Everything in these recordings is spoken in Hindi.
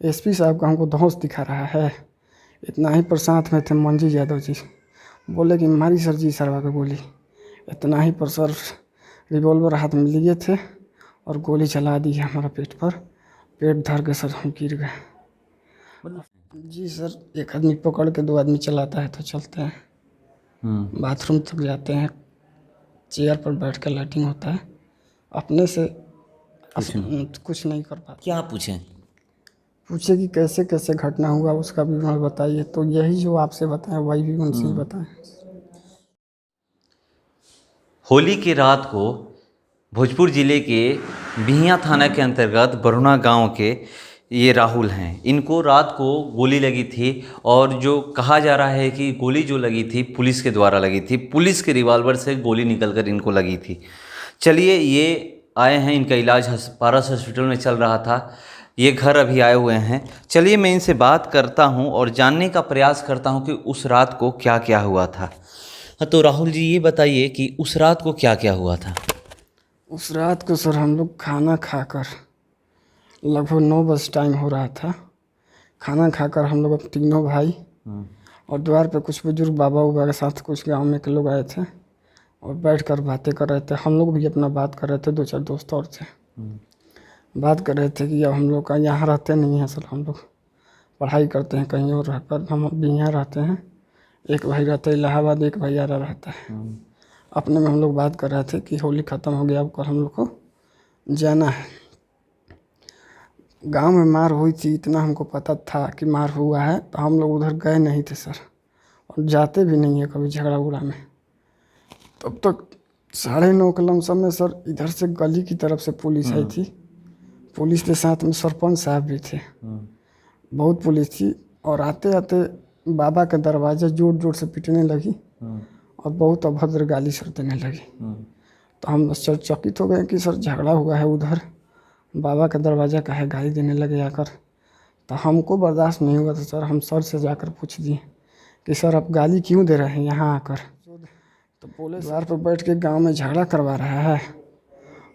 एसपी साहब का हमको धौंस दिखा रहा है। इतना ही पर साथ में थे मंजी यादव जी, बोले कि मारी सर जी सरवा के गोली। इतना ही पर सर रिवॉल्वर हाथ में लिए थे और गोली चला दी हमारा पेट पर। पेट धर के सर हम गिर गए। जी सर, एक आदमी पकड़ के 2 आदमी चलाता है तो चलते हैं, बाथरूम तक जाते हैं, चेयर पर बैठ कर लैट्रिन होता है, अपने से कुछ नहीं कर पाते। क्या पूछें? पूछे कि कैसे कैसे घटना हुआ उसका विवरण बताइए, तो यही जो आपसे बताएं वही भी उनसे ही बताएं। होली की रात को भोजपुर ज़िले के बिहियां थाना के अंतर्गत बरुणा गांव के ये राहुल हैं। इनको रात को गोली लगी थी और जो कहा जा रहा है कि गोली जो लगी थी पुलिस के द्वारा लगी थी, पुलिस के रिवॉल्वर से गोली निकलकर इनको लगी थी। चलिए, ये आए हैं, इनका इलाज पारस हॉस्पिटल में चल रहा था, ये घर अभी आए हुए हैं। चलिए मैं इनसे बात करता हूं और जानने का प्रयास करता हूं कि उस रात को क्या क्या हुआ था। हाँ, तो राहुल जी ये बताइए कि उस रात को क्या क्या हुआ था? उस रात को सर हम लोग खाना खाकर लगभग 9 बजे टाइम हो रहा था। खाना खाकर हम लोग तीनों भाई और द्वार पे कुछ बुजुर्ग बाबा उबा के साथ कुछ गांव में के लोग आए थे और बैठकर बातें कर रहे थे। हम लोग भी अपना बात कर रहे थे, 2-4 दोस्त और थे। बात कर रहे थे कि अब हम लोग का यहाँ रहते नहीं हैं सर, हम लोग पढ़ाई करते हैं कहीं और रहकर, हम भी यहाँ रहते हैं। एक भाई रहता है इलाहाबाद, एक भाई आरा रहता है। अपने में हम लोग बात कर रहे थे कि होली ख़त्म हो गया, अब कल हम लोग को जाना है। गांव में मार हुई थी इतना हमको पता था कि मार हुआ है, तो हम लोग उधर गए नहीं थे सर, और जाते भी नहीं है कभी झगड़ा उगड़ा में। तब तक 9:30 के लमसम में सर इधर से गली की तरफ से पुलिस आई थी। पुलिस के साथ में सरपंच साहब भी थे, बहुत पुलिस थी। और आते आते बाबा का दरवाज़ा जोर जोर से पीटने लगी और बहुत अभद्र गाली सर देने लगी। तो हम सर चकित हो गए कि सर झगड़ा हुआ है उधर, बाबा का दरवाज़ा का है, गाली देने लगे आकर। तो हमको बर्दाश्त नहीं हुआ, तो सर हम सर से जाकर पूछ दिए कि सर आप गाली क्यों दे रहे हैं यहाँ आकर। तो बोले द्वार पर बैठ के गांव में झगड़ा करवा रहा है।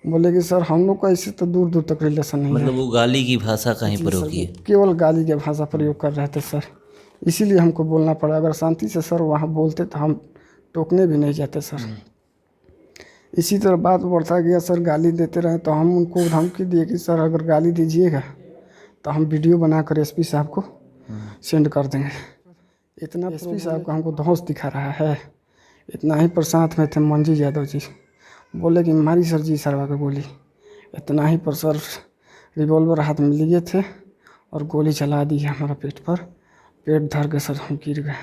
बोले कि सर हम लोग का इससे तो दूर दूर तक रिलेशन नहीं है। मतलब वो गाली की भाषा कहीं प्रयोग की है? केवल गाली की भाषा प्रयोग कर रहे थे सर, इसीलिए हमको बोलना पड़ा। अगर शांति से सर वहाँ बोलते तो हम टोकने भी नहीं जाते सर। इसी तरह बात बढ़ता गया सर, गाली देते रहे। तो हम उनको धमकी दिए कि सर अगर गाली दीजिएगा तो हम वीडियो बनाकर एसपी साहब को सेंड कर देंगे। इतना एसपी साहब का हमको धौंस दिखा रहा है। इतना ही पर साथ में थे मंजी यादव जी, बोले कि मारी सर जी सरवा के गोली। इतना ही पर सर रिवॉल्वर हाथ में लिए थे और गोली चला दी हमारा पेट पर। पेट धर के सर हम गिर गए।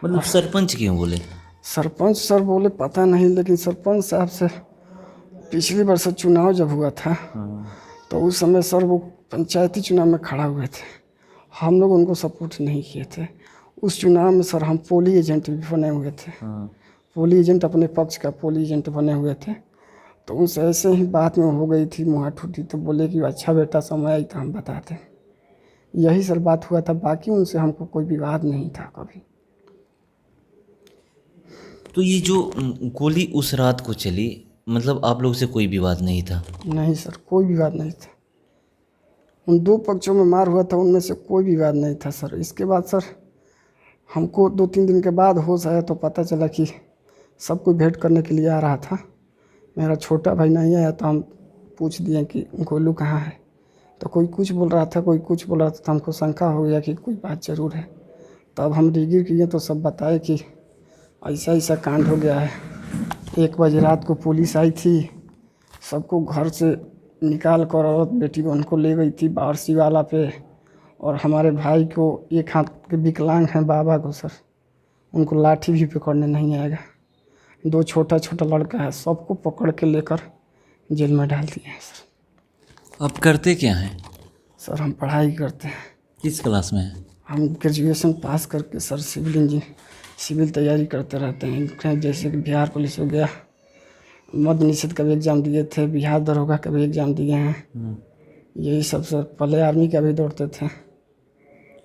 मतलब सरपंच क्यों बोले? सरपंच सर बोले पता नहीं, लेकिन सरपंच साहब से पिछली बार सर चुनाव जब हुआ था तो उस समय सर वो पंचायती चुनाव में खड़ा हुए थे, हम लोग उनको सपोर्ट नहीं किए थे। उस चुनाव में सर हम पोली एजेंट भी बने हुए थे। पोली एजेंट अपने पक्ष का पोली एजेंट बने हुए थे। तो उस ऐसे ही बात में हो गई थी मुँह ठूठी, तो बोले कि अच्छा बेटा समय आई तो हम बताते। यही सर बात हुआ था, बाकी उनसे हमको कोई विवाद नहीं था कभी। तो ये जो गोली उस रात को चली, मतलब आप लोग से कोई विवाद नहीं था? नहीं सर, कोई विवाद नहीं था। उन 2 पक्षों में मार हुआ था, उनमें से कोई विवाद नहीं था सर। इसके बाद सर हमको 2-3 दिन के बाद होश आया तो पता चला कि सबको भेंट करने के लिए आ रहा था। मेरा छोटा भाई नहीं आया, तो हम पूछ दिए कि गोलू कहाँ है। तो कोई कुछ बोल रहा था, कोई कुछ बोल रहा था, तो हमको शंका हो गया कि कोई बात ज़रूर है। तब हम डिग्री किए तो सब बताए कि ऐसा ऐसा कांड हो गया है। 1 बजे रात को पुलिस आई थी, सबको घर से निकाल कर औरत बेटी बहन को ले गई थी बारसी वाला पे। और हमारे भाई को, एक हाथ के विकलांग हैं बाबा को सर, उनको लाठी भी पकड़ने नहीं आएगा। 2 छोटा छोटा लड़का है, सबको पकड़ के लेकर जेल में डाल दिए हैं सर। आप करते क्या हैं? सर हम पढ़ाई करते हैं। किस क्लास में हैं? हम ग्रेजुएशन पास करके सर सिविल तैयारी करते रहते हैं। जैसे कि बिहार पुलिस हो गया, मद्य निषेध का भी एग्ज़ाम दिए थे, बिहार दरोगा का भी एग्ज़ाम दिए हैं। यही सब सर, पहले आर्मी का भी दौड़ते थे।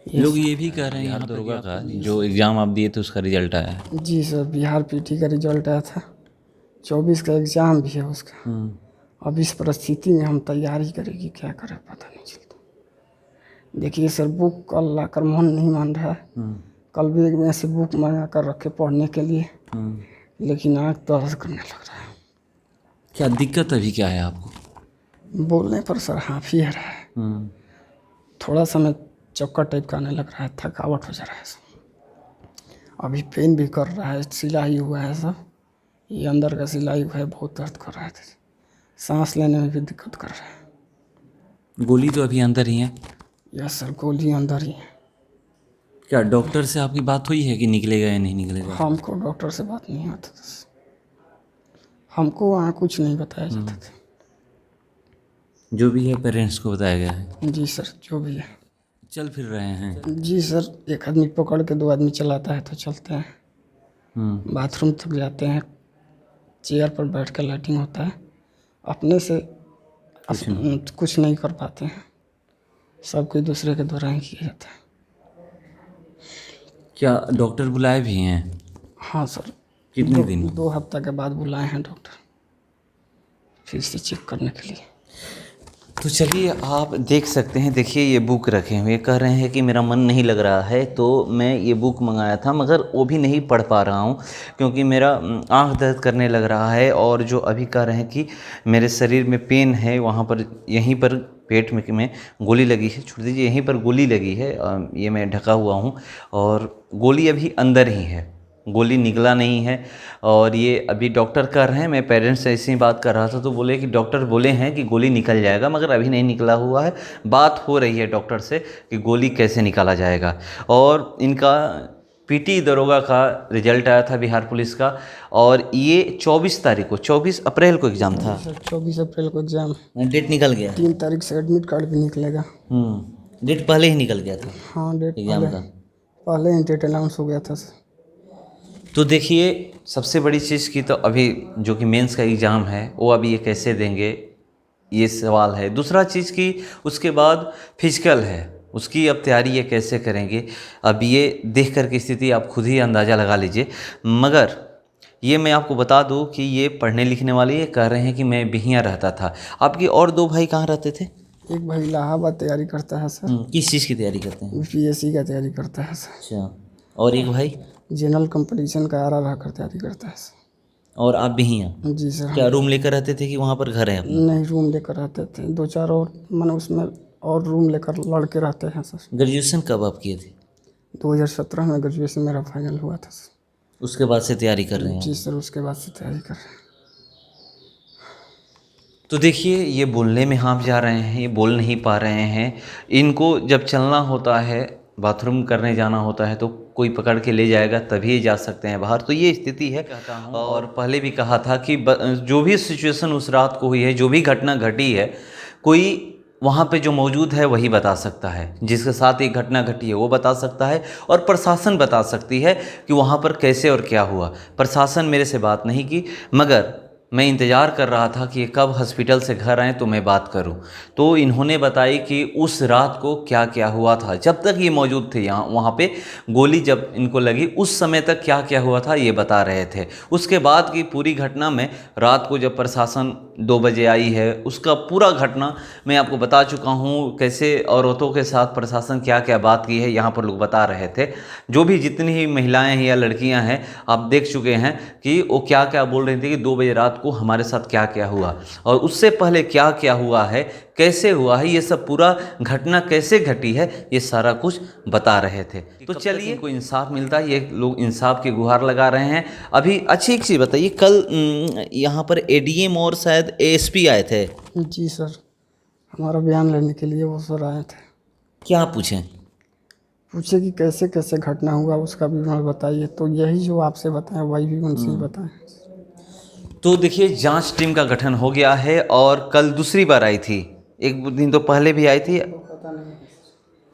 लोग ये भी कह रहे हैं यहाँ दरोगा का जो एग्ज़ाम आप दिए थे उसका रिजल्ट आया है। जी सर, बिहार पीटी का रिजल्ट आया था, 24 का एग्ज़ाम भी है उसका। अब इस परिस्थिति में हम तैयारी करेंगे क्या करें पता नहीं चलता। देखिए सर, बुक कल लाकर मन नहीं मान रहा है। कल भी एक में से बुक मंगा कर रखे पढ़ने के लिए, लेकिन आँख दर्द करने लग रहा है। क्या दिक्कत अभी क्या है आपको? बोलने पर सर हाफी आ रहा है, थोड़ा सा मैं चक्कर टाइप का आने लग रहा है, थकावट हो जा रहा है सर। अभी पेन भी कर रहा है, सिलाई हुआ है सर, ये अंदर का सिलाई हुआ है, बहुत दर्द कर रहा है, सांस लेने में भी दिक्कत कर रहा है। गोली तो अभी अंदर ही है? यस सर, गोली अंदर ही है। क्या डॉक्टर से आपकी बात हुई है कि निकलेगा या नहीं निकलेगा? हमको डॉक्टर से बात नहीं होती थी, हमको वहाँ कुछ नहीं बताया जाता था। जो भी है पेरेंट्स को बताया गया है? जी सर, जो भी है। चल फिर रहे हैं? जी सर, एक आदमी पकड़ के 2 आदमी चलाता है तो चलते हैं, बाथरूम तक जाते हैं, चेयर पर बैठ कर लैट्रिन होता है, अपने से कुछ नहीं कर पाते हैं, सब कोई दूसरे के द्वारा ही किया जाता है। क्या डॉक्टर बुलाए भी हैं? हाँ सर। कितने दिन? 2 हफ्ता के बाद बुलाए हैं डॉक्टर, फिर से चेक करने के लिए। तो चलिए आप देख सकते हैं, देखिए ये बुक रखे हुए, कह रहे हैं कि मेरा मन नहीं लग रहा है, तो मैं ये बुक मंगाया था मगर वो भी नहीं पढ़ पा रहा हूँ क्योंकि मेरा आँख दर्द करने लग रहा है। और जो अभी कह रहे हैं कि मेरे शरीर में पेन है, वहाँ पर यहीं पर पेट में गोली लगी है, छोड़ दीजिए, यहीं पर गोली लगी है, ये मैं ढका हुआ हूँ और गोली अभी अंदर ही है, गोली निकला नहीं है। और ये अभी डॉक्टर कर रहे हैं, मैं पेरेंट्स से ऐसी ही बात कर रहा था तो बोले कि डॉक्टर बोले हैं कि गोली निकल जाएगा, मगर अभी नहीं निकला हुआ है। बात हो रही है डॉक्टर से कि गोली कैसे निकाला जाएगा। और इनका पीटी दरोगा का रिजल्ट आया था बिहार पुलिस का, और ये 24 तारीख को, 24 अप्रैल को एग्ज़ाम था। 24 अप्रैल को एग्जाम, डेट निकल गया? 3 तारीख से एडमिट कार्ड भी निकलेगा। डेट पहले ही निकल गया था? हाँ, डेट एग्ज़ाम का पहले ही डेट अनाउंस हो गया था सर। तो देखिए सबसे बड़ी चीज़ की तो अभी जो कि मेंस का एग्ज़ाम है वो अभी ये कैसे देंगे, ये सवाल है। दूसरा चीज़ की उसके बाद फिजिकल है, उसकी अब तैयारी ये कैसे करेंगे, अब ये देख कर की स्थिति आप खुद ही अंदाज़ा लगा लीजिए। मगर ये मैं आपको बता दूं कि ये पढ़ने लिखने वाले ये कह रहे हैं कि मैं बिहियाँ रहता था। आपके और 2 भाई कहाँ रहते थे? एक भाई इलाहाबाद तैयारी करता है सर। किस चीज़ की तैयारी करते हैं? UPSC का तैयारी करता है सर। अच्छा, और एक भाई? जनरल कंपटीशन का RR कर तैयारी करता है सर। और आप बिहियाँ? जी सर। क्या रूम लेकर रहते थे कि वहाँ पर घर है अपना? नहीं, रूम लेकर रहते थे, 2-4 और मैंने उसमें और रूम लेकर लड़के रहते हैं सर। ग्रेजुएशन कब आप किए थे? 2017 में ग्रेजुएशन मेरा फाइनल हुआ था सर। उसके बाद से तैयारी कर रहे हैं? जी सर, उसके बाद से तैयारी कर रहे हैं। तो देखिए ये बोलने में हाँफ जा रहे हैं, ये बोल नहीं पा रहे हैं। इनको जब चलना होता है, बाथरूम करने जाना होता है तो कोई पकड़ के ले जाएगा तभी जा सकते हैं बाहर। तो ये स्थिति है। कहता हूँ और पहले भी कहा था कि जो भी सिचुएशन उस रात को हुई है, जो भी घटना घटी है, कोई वहाँ पे जो मौजूद है वही बता सकता है, जिसके साथ एक घटना घटी है वो बता सकता है, और प्रशासन बता सकती है कि वहाँ पर कैसे और क्या हुआ। प्रशासन मेरे से बात नहीं की, मगर मैं इंतज़ार कर रहा था कि ये कब हॉस्पिटल से घर आएँ तो मैं बात करूं। तो इन्होंने बताई कि उस रात को क्या क्या हुआ था, जब तक ये मौजूद थे यहाँ, वहाँ पे गोली जब इनको लगी उस समय तक क्या क्या हुआ था ये बता रहे थे। उसके बाद की पूरी घटना में रात को जब प्रशासन 2 बजे आई है, उसका पूरा घटना मैं आपको बता चुका हूँ, कैसे औरतों के साथ प्रशासन क्या क्या बात की है यहाँ पर लोग बता रहे थे। जो भी जितनी ही महिलाएँ हैं या लड़कियाँ हैं आप देख चुके हैं कि वो क्या क्या बोल रही थी कि 2 बजे रात को हमारे साथ क्या क्या हुआ, और उससे पहले क्या क्या हुआ है, कैसे हुआ है, ये सब पूरा घटना कैसे घटी है, ये सारा कुछ बता रहे थे। तो चलिए इनको इंसाफ मिलता है, ये लोग इंसाफ की गुहार लगा रहे हैं। अभी अच्छी एक चीज़ बताइए, कल यहाँ पर ADM और शायद ASP आए थे? जी सर, हमारा बयान लेने के लिए वो सर आए थे। क्या पूछें? पूछे कि कैसे कैसे घटना हुआ उसका विवरण बताइए, तो यही जो आपसे बताएं वही भी उनसे ही बताएं। तो देखिए जांच टीम का गठन हो गया है, और कल दूसरी बार आई थी, एक दिन तो पहले भी आई थी।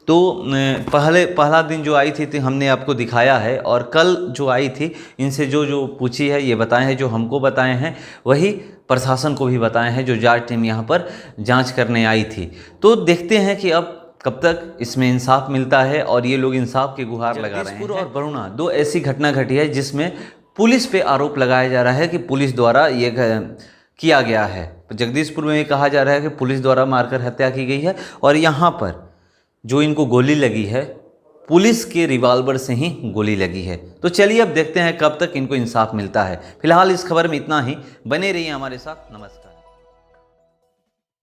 तो पहला दिन जो आई थी हमने आपको दिखाया है, और कल जो आई थी इनसे जो जो पूछी है ये बताए हैं, जो हमको बताए हैं वही प्रशासन को भी बताए हैं, जो जांच टीम यहाँ पर जांच करने आई थी। तो देखते हैं कि अब कब तक इसमें इंसाफ मिलता है, और ये लोग इंसाफ की गुहार लगा रहे हैं। और बरुणा 2 ऐसी घटना घटी है जिसमें पुलिस पे आरोप लगाया जा रहा है कि पुलिस द्वारा ये किया गया है। जगदीशपुर में कहा जा रहा है कि पुलिस द्वारा मारकर हत्या की गई है, और यहाँ पर जो इनको गोली लगी है पुलिस के रिवॉल्वर से ही गोली लगी है। तो चलिए अब देखते हैं कब तक इनको इंसाफ मिलता है। फिलहाल इस खबर में इतना ही, बने रहिए हमारे साथ। नमस्कार।